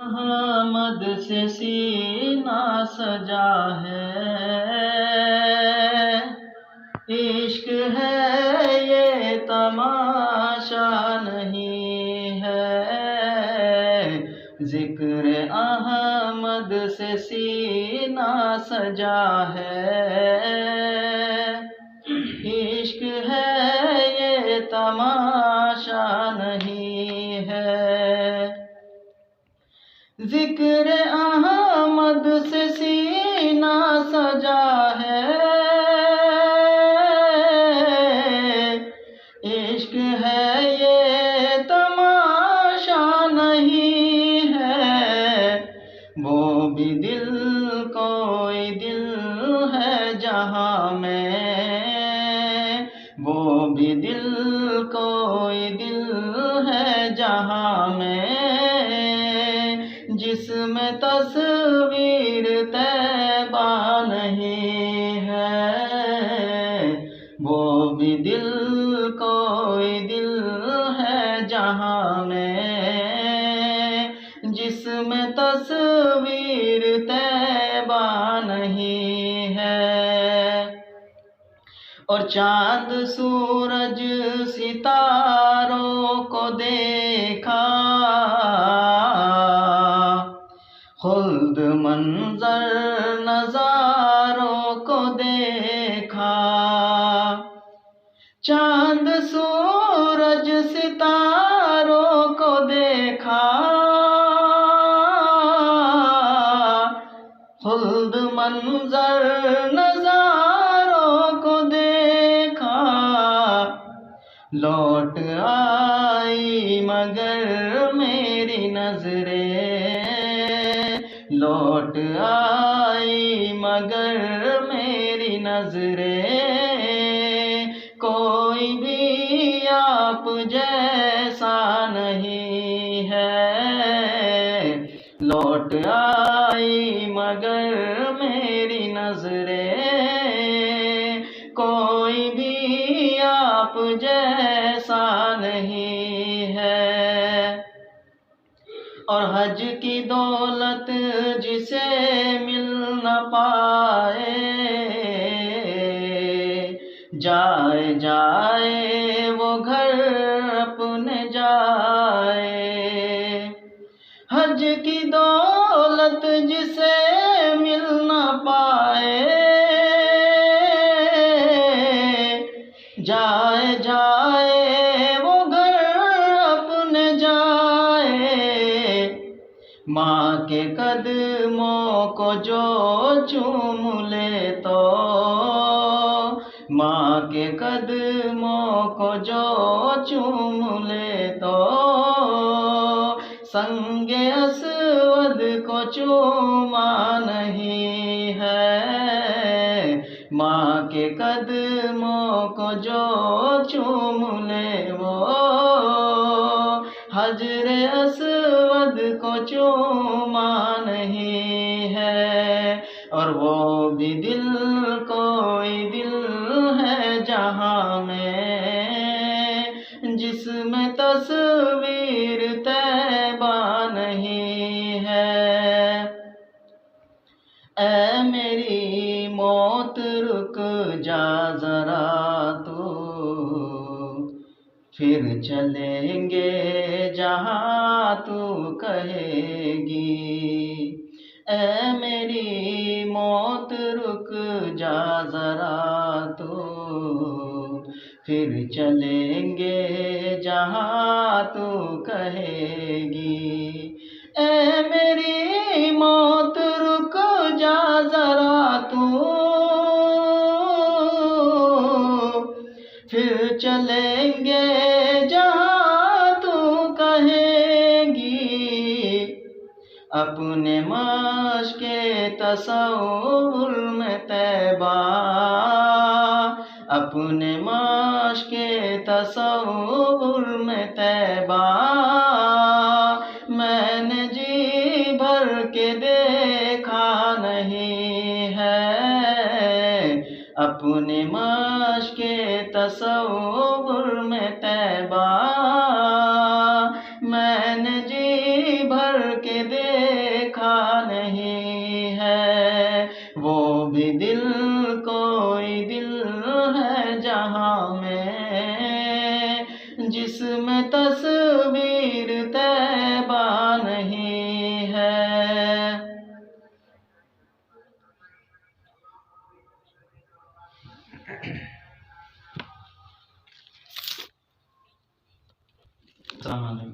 अहमद से सीना सजा है, इश्क है ये तमाशा नहीं है। जिक्र अहमद से सीना सजा है, इश्क है ये तमाशा नहीं है। जिक्र अहमद से सीना सजा है, इश्क है ये तमाशा नहीं है। वो भी दिल कोई दिल है जहाँ में, वो भी दिल कोई दिल है जहाँ में, जिसमें तस्वीर तैबा नहीं है। वो भी दिल कोई दिल है जहाँ में, जिसमें तस्वीर तैबा नहीं है। और चाँद सूरज सितारों को देखा, खुल्द मंजर नज़ारों को देखा। चाँद सूरज सितारों को देखा, खुल्द मंजर नज़ारों को देखा। लौट आई मगर मेरी नजरें, लौट आई मगर मेरी नजरें, कोई भी आप जैसा नहीं है। लौट आई मगर मेरी नजरें, कोई भी आप जैसा नहीं है। और हज की दौलत जिसे मिल न पाए, जाए जाए वो घर अपने जाए। हज की दौलत जिसे मिल न पाए, जाए जाए वो घर अपने जाए। माँ के कदमों को जो चूम ले तो, माँ के कदमों को जो चूम ले तो, संगे असवद को चूमा नहीं है। माँ के कदमों को जो चूम ले वो, हजरे असवद को चूमा नहीं है। और वो भी दिल कोई दिल है जहाँ में, जिसमें तस्वीर तैबा नहीं है। ऐ मेरी मौत रुक जा जरा तू, फिर चलेंगे जहाँ तू कहेगी। ऐ मेरी मौत रुक जा जरा तू, फिर चलेंगे जहाँ तू कहेगी। ऐ मेरी मौत रुक जा जरा तू, फिर चलेंगे जहाँ तू कहेगी। अपने माश्के तसव्वुर में तैबा, अपने माश्के तसव्वुर में तैबा, मैंने जी भर के देखा नहीं है। अपने माश्के तसव्वुर में तैबा मैंने जी भर के देखा नहीं है। वो भी दिल कोई दिल है जहाँ में जिसमें तस्वीर तैबा नहीं है। अस्सलाम वालेकुम।